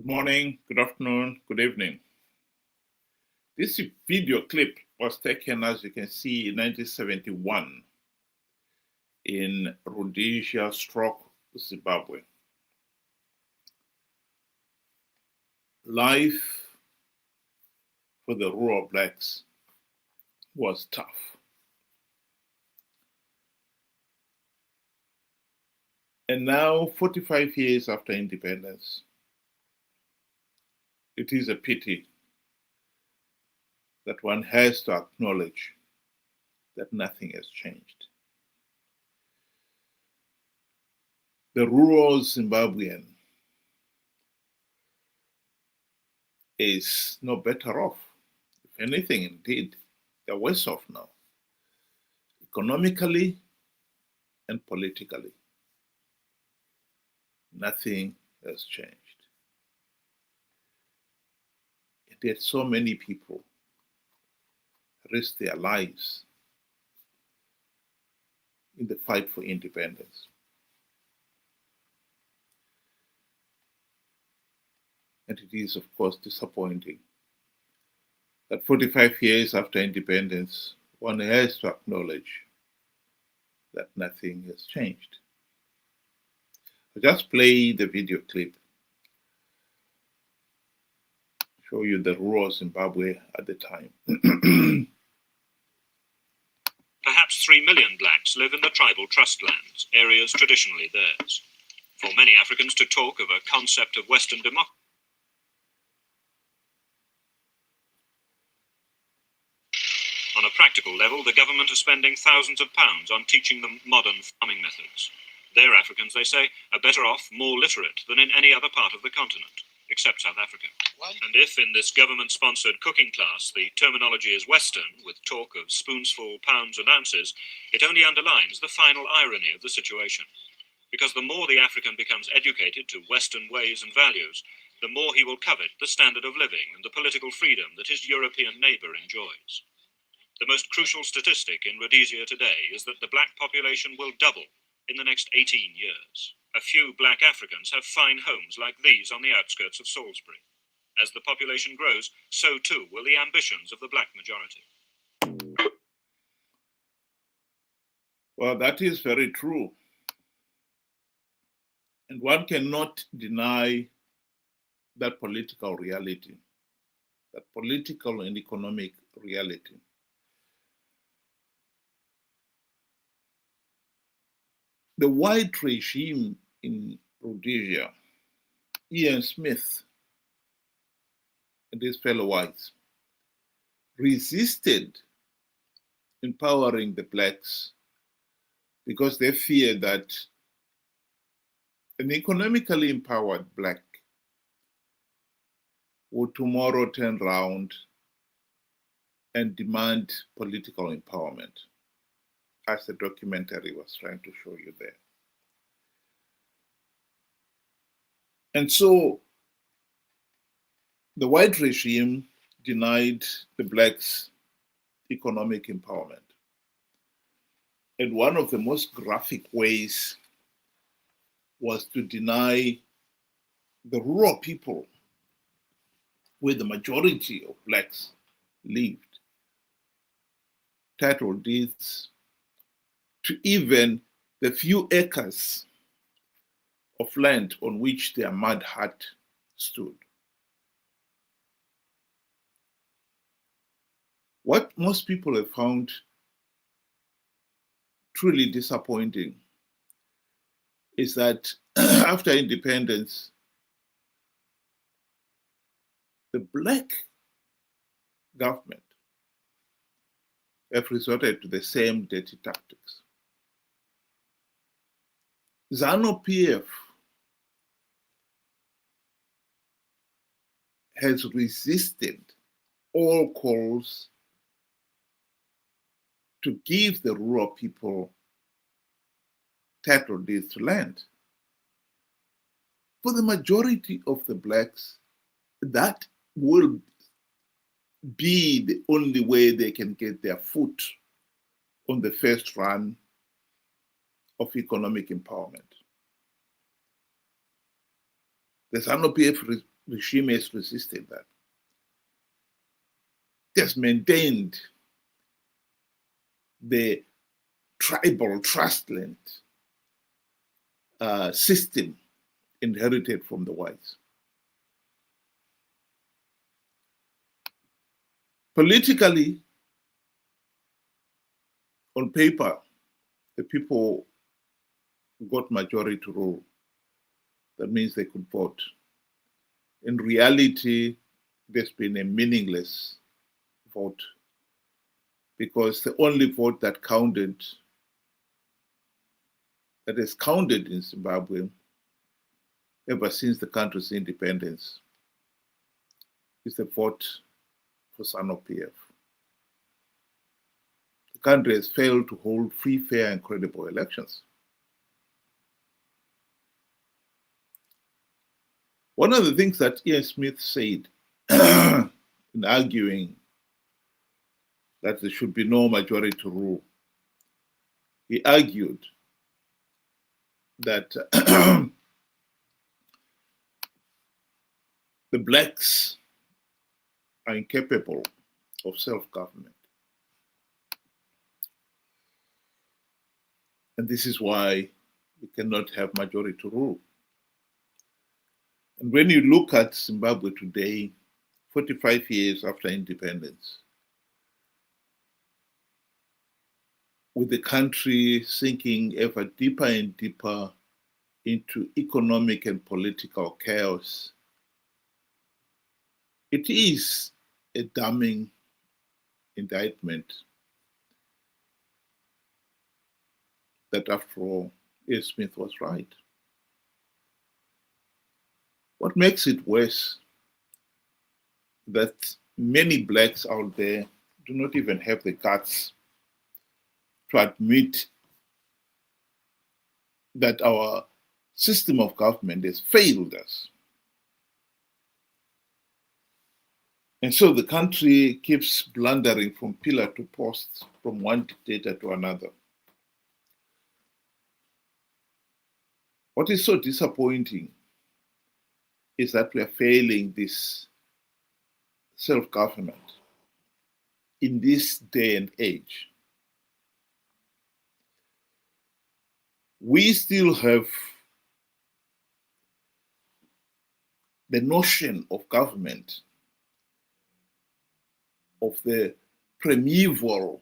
morning, good afternoon, good evening. This video clip was taken, as you can see, in 1971 in Rhodesia, Zimbabwe. Life for the rural blacks was tough. And now, 45 years after independence, it is a pity that one has to acknowledge that nothing has changed. The rural Zimbabwean is no better off. If anything, indeed, they're worse off now, economically and politically. Nothing has changed. And yet so many people risk their lives in the fight for independence. And it is, of course, disappointing that 45 years after independence, one has to acknowledge that nothing has changed. I'll just play the video clip, show you the rural Zimbabwe at the time. Perhaps 3 million blacks live in the tribal trust lands, areas traditionally theirs. For many Africans to talk of a concept of Western democracy. On a practical level, the government is spending thousands of pounds on teaching them modern farming methods. Their Africans, they say, are better off, more literate than in any other part of the continent, except South Africa. And if in this government-sponsored cooking class the terminology is Western, with talk of spoonsful, pounds and ounces, it only underlines the final irony of the situation. Because the more the African becomes educated to Western ways and values, the more he will covet the standard of living and the political freedom that his European neighbour enjoys. The most crucial statistic in Rhodesia today is that the black population will double in the next 18 years. A few black Africans have fine homes like these on the outskirts of Salisbury. As the population grows, so too will the ambitions of the black majority. Well, that is very true. And one cannot deny that political reality, that political and economic reality. The white regime in Rhodesia, Ian Smith and his fellow whites, resisted empowering the blacks because they feared that an economically empowered black would tomorrow turn around and demand political empowerment, as the documentary was trying to show you there. And so the white regime denied the blacks economic empowerment. And one of the most graphic ways was to deny the rural people, where the majority of blacks lived, title deeds to even the few acres of land on which their mud hut stood. What most people have found truly disappointing is that after independence, the black government have resorted to the same dirty tactics. Zanu PF has resisted all calls to give the rural people title deeds to land. For the majority of the blacks, that will be the only way they can get their foot on the first run of economic empowerment. The Zanu PF regime has resisted that. It has maintained the tribal trustland system inherited from the whites. Politically, on paper, the people got majority rule. That means they could vote. In reality, there's been a meaningless vote because the only vote that has counted in Zimbabwe ever since the country's independence is the vote for Zanu PF. The country has failed to hold free, fair, and credible elections. One of the things that Ian Smith said in arguing that there should be no majority rule, he argued that the blacks are incapable of self-government. And this is why we cannot have majority rule. And when you look at Zimbabwe today, 45 years after independence, with the country sinking ever deeper and deeper into economic and political chaos, it is a damning indictment that, after all, A. Smith was right. What makes it worse that many blacks out there do not even have the guts to admit that our system of government has failed us. And so the country keeps blundering from pillar to post, from one dictator to another. What is so disappointing is that we are failing this self-government in this day and age. We still have the notion of government of the primeval,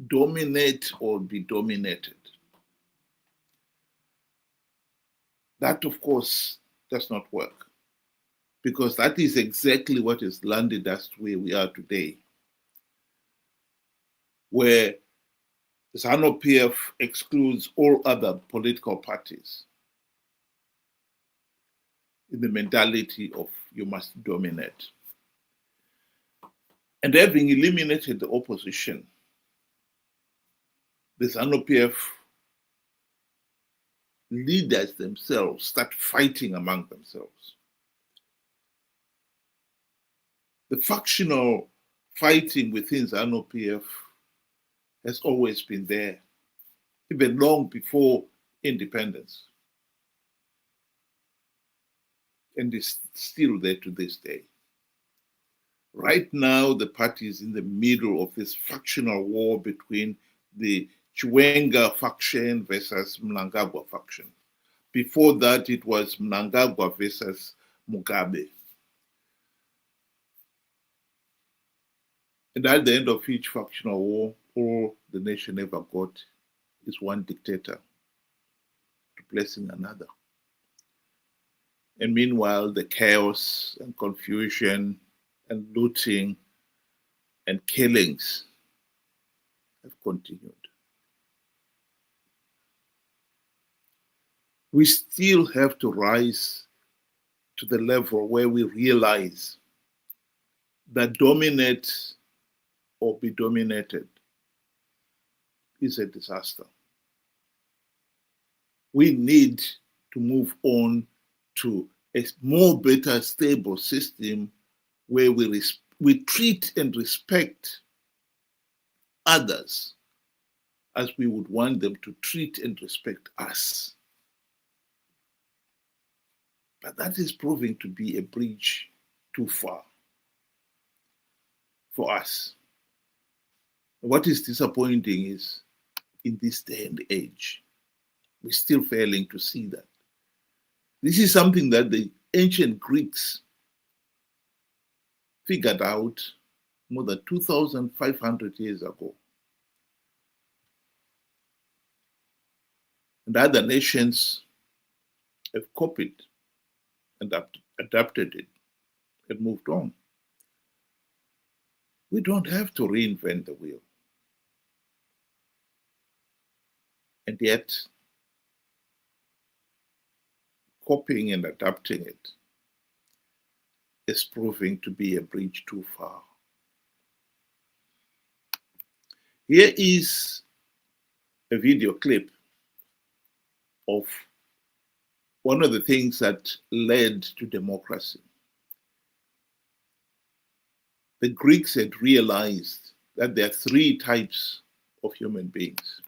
dominate or be dominated. That, of course, does not work, because that is exactly what has landed us where we are today, where Zanu PF excludes all other political parties in the mentality of you must dominate. And having eliminated the opposition, the Zanu PF leaders themselves start fighting among themselves. The factional fighting within Zanu PF has always been there, even long before independence, and is still there to this day. Right now, the party is in the middle of this factional war between the Chiwenga faction versus Mnangagwa faction. Before that, it was Mnangagwa versus Mugabe. And at the end of each factional war, all the nation ever got is one dictator replacing another. And meanwhile, the chaos and confusion and looting and killings have continued. We still have to rise to the level where we realize that dominate or be dominated is a disaster. We need to move on to a more better, stable system where we treat and respect others as we would want them to treat and respect us. But that is proving to be a bridge too far for us. What is disappointing is in this day and age, we're still failing to see that. This is something that the ancient Greeks figured out more than 2,500 years ago. And other nations have copied and adapted it and moved on. We don't have to reinvent the wheel. And yet, copying and adapting it is proving to be a bridge too far. Here is a video clip of one of the things that led to democracy. The Greeks had realized that there are three types of human beings.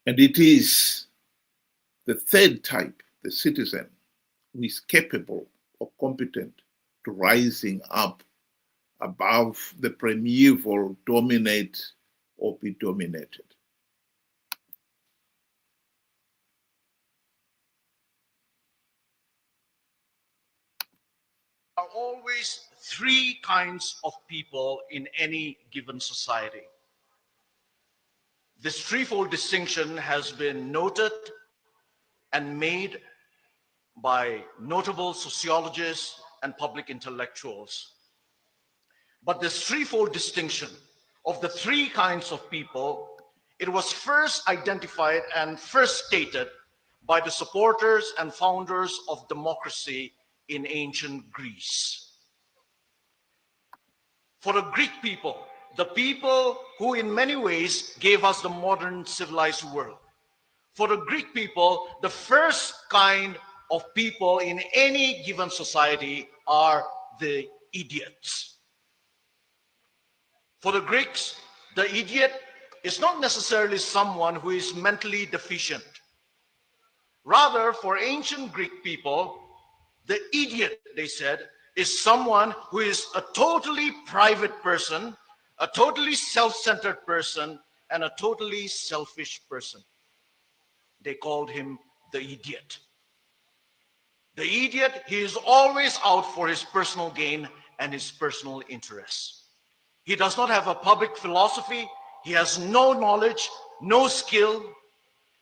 And it is the third type, the citizen, who is capable or competent to rising up above the primeval, dominate or be dominated. There are always three kinds of people in any given society. This threefold distinction has been noted and made by notable sociologists and public intellectuals. But this threefold distinction of the three kinds of people, it was first identified and first stated by the supporters and founders of democracy in ancient Greece. For the Greek people, the people who in many ways gave us the modern civilized world, for the Greek people, the first kind of people in any given society are the idiots. For the Greeks, the idiot is not necessarily someone who is mentally deficient. Rather, for ancient Greek people, the idiot, they said, is someone who is a totally private person, a totally self-centered person, and a totally selfish person. They called him the idiot. The idiot, he is always out for his personal gain and his personal interests. He does not have a public philosophy. He has no knowledge, no skill,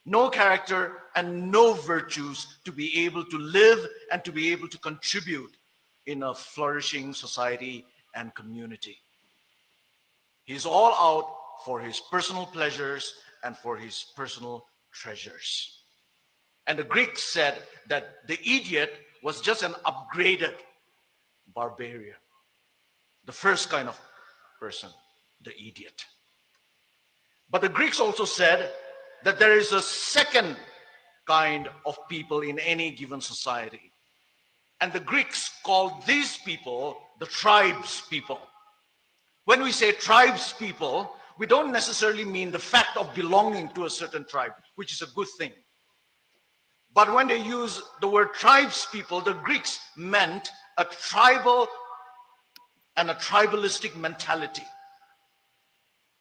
no character, and no virtues to be able to live and to be able to contribute in a flourishing society and community. He's all out for his personal pleasures and for his personal treasures. And the Greeks said that the idiot was just an upgraded barbarian. The first kind of person, the idiot. But the Greeks also said that there is a second kind of people in any given society. And the Greeks called these people the tribes people. When we say tribes people, we don't necessarily mean the fact of belonging to a certain tribe, which is a good thing. But when they use the word tribes people, the Greeks meant a tribal and a tribalistic mentality.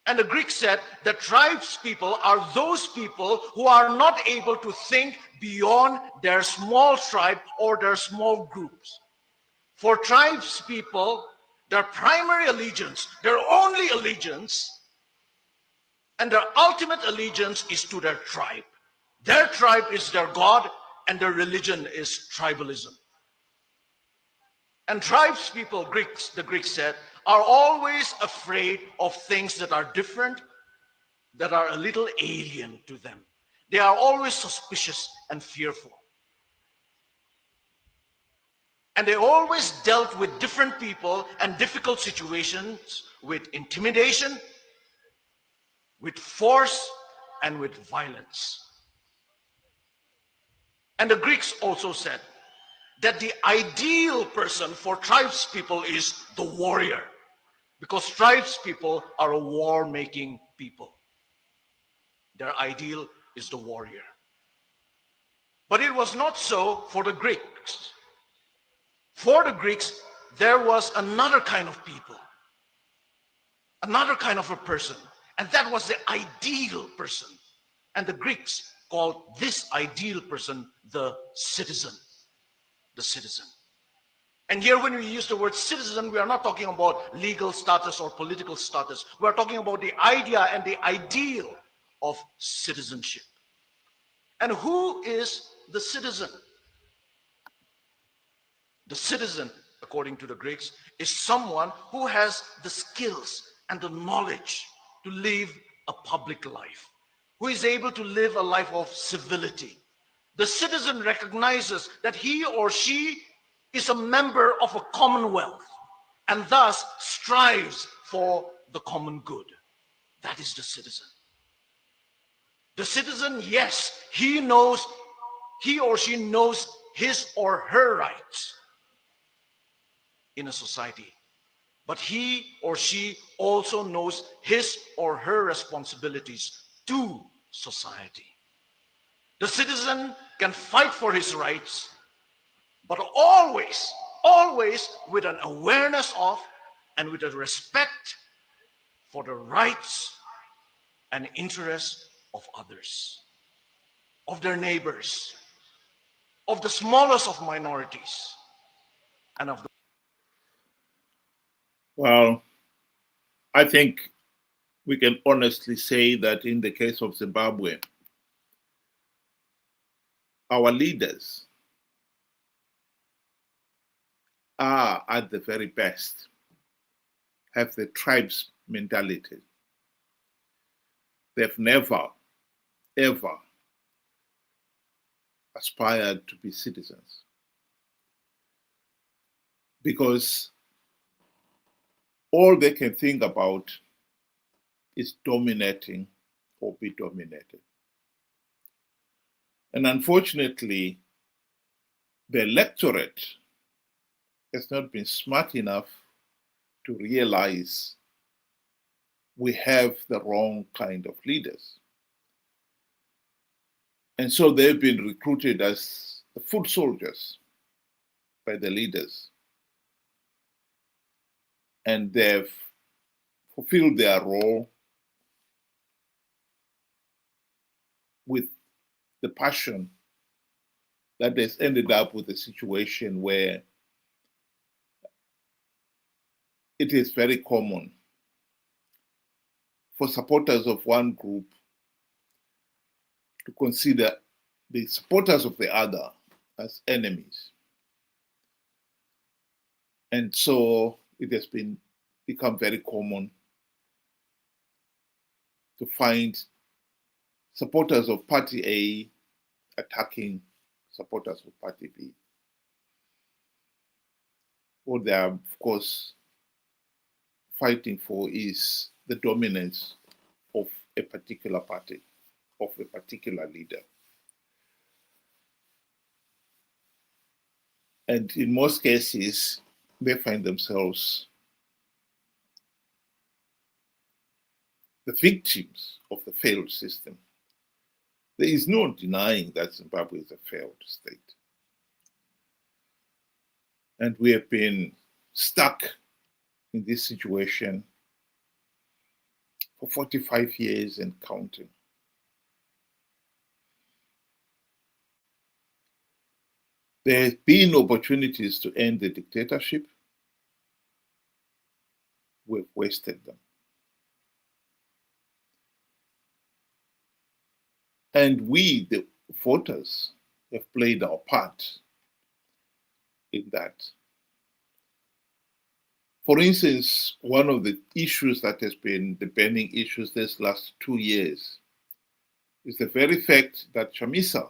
And the Greeks said that tribes people are those people who are not able to think beyond their small tribe or their small groups. For tribes people, their primary allegiance, their only allegiance, and their ultimate allegiance is to their tribe. Their tribe is their God, and their religion is tribalism. And tribes people, the Greeks said, are always afraid of things that are different, that are a little alien to them. They are always suspicious and fearful. And they always dealt with different people and difficult situations with intimidation, with force, and with violence. And the Greeks also said that the ideal person for tribes people is the warrior, because tribes people are a war-making people. Their ideal is the warrior. But it was not so for the Greeks. For the Greeks, there was another kind of people, another kind of a person, and that was the ideal person. And the Greeks called this ideal person the citizen. The citizen. And here when we use the word citizen, we are not talking about legal status or political status. We are talking about the idea and the ideal of citizenship. And who is the citizen? The citizen, according to the Greeks, is someone who has the skills and the knowledge to live a public life, who is able to live a life of civility. The citizen recognizes that he or she is a member of a commonwealth and thus strives for the common good. That is the citizen. The citizen, yes, he or she knows his or her rights in a society, but he or she also knows his or her responsibilities to society. The citizen can fight for his rights, but always with an awareness of and with a respect for the rights and interests of others, of their neighbors, of the smallest of minorities, and of the... Well, I think we can honestly say that in the case of Zimbabwe, our leaders are at the very best, have the tribes mentality. They've never, ever aspired to be citizens, because all they can think about is dominating or be dominated. And unfortunately, the electorate has not been smart enough to realize we have the wrong kind of leaders. And so they've been recruited as the foot soldiers by the leaders. And they've fulfilled their role with the passion that has ended up with a situation where it is very common for supporters of one group to consider the supporters of the other as enemies. And so it has become very common to find supporters of Party A attacking supporters of Party B. What they are, of course, fighting for is the dominance of a particular party, of a particular leader. And in most cases, they find themselves the victims of the failed system. There is no denying that Zimbabwe is a failed state. And we have been stuck in this situation for 45 years and counting. There have been opportunities to end the dictatorship. We've wasted them. And we, the voters, have played our part in that. For instance, one of the issues that has been the burning issues this last 2 years is the very fact that Chamisa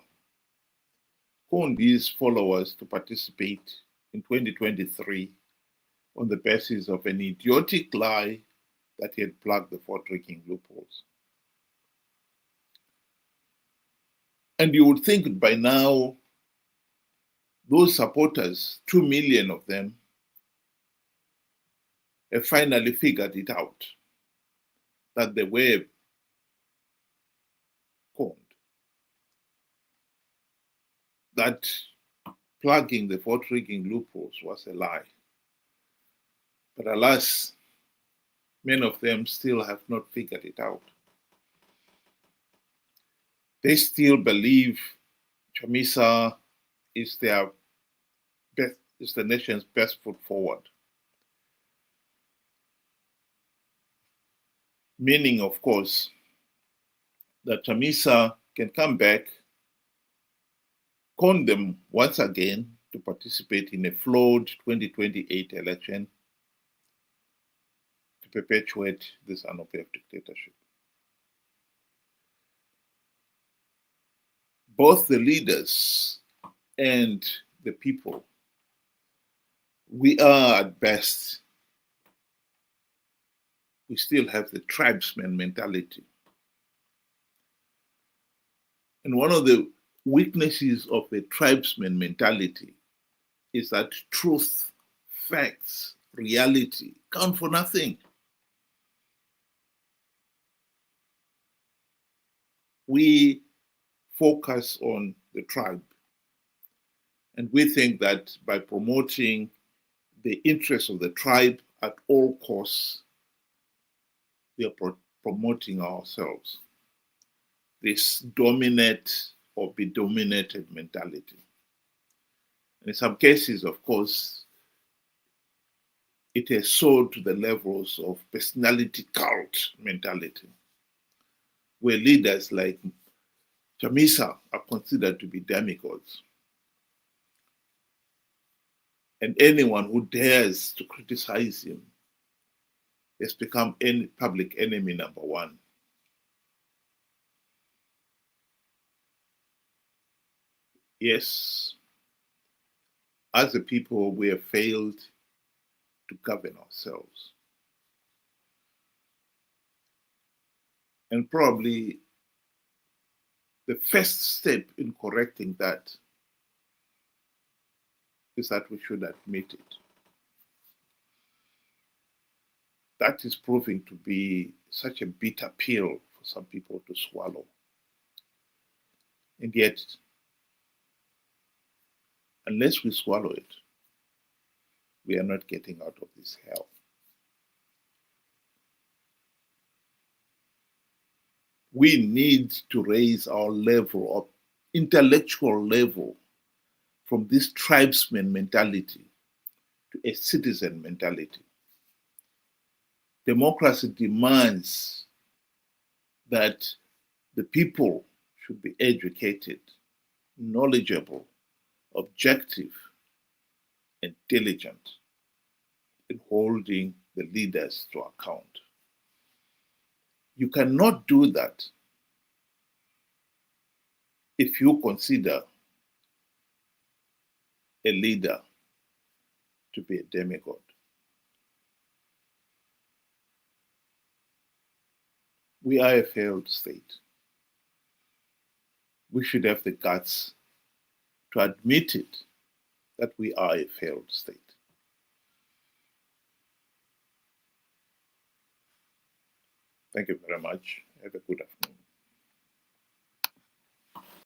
called his followers to participate in 2023 on the basis of an idiotic lie that he had plugged the vote-rigging loopholes. And you would think by now, those supporters, 2 million of them, have finally figured it out, that they were conned. that plugging the vote rigging loopholes was a lie. But alas, many of them still have not figured it out. They still believe Chamisa is the nation's best foot forward. Meaning, of course, that Chamisa can come back, con them once again to participate in a flawed 2028 election to perpetuate this Zanu PF dictatorship. Both the leaders and the people, we are at best, we still have the tribesman mentality. And one of the weaknesses of the tribesman mentality is that truth, facts, reality count for nothing. We focus on the tribe, and we think that by promoting the interests of the tribe at all costs, we are promoting ourselves. This dominate or be dominated mentality. And in some cases, of course, it has soared to the levels of personality cult mentality, where leaders like Chamisa are considered to be demigods. And anyone who dares to criticize him has become public enemy number one. Yes, as a people, we have failed to govern ourselves. And probably the first step in correcting that is that we should admit it. That is proving to be such a bitter pill for some people to swallow. And yet, unless we swallow it, we are not getting out of this hell. We need to raise our level of intellectual level from this tribesman mentality to a citizen mentality. Democracy demands that the people should be educated, knowledgeable, objective, and diligent in holding the leaders to account. You cannot do that if you consider a leader to be a demigod. We are a failed state. We should have the guts to admit it, that we are a failed state. Thank you very much. Have a good afternoon.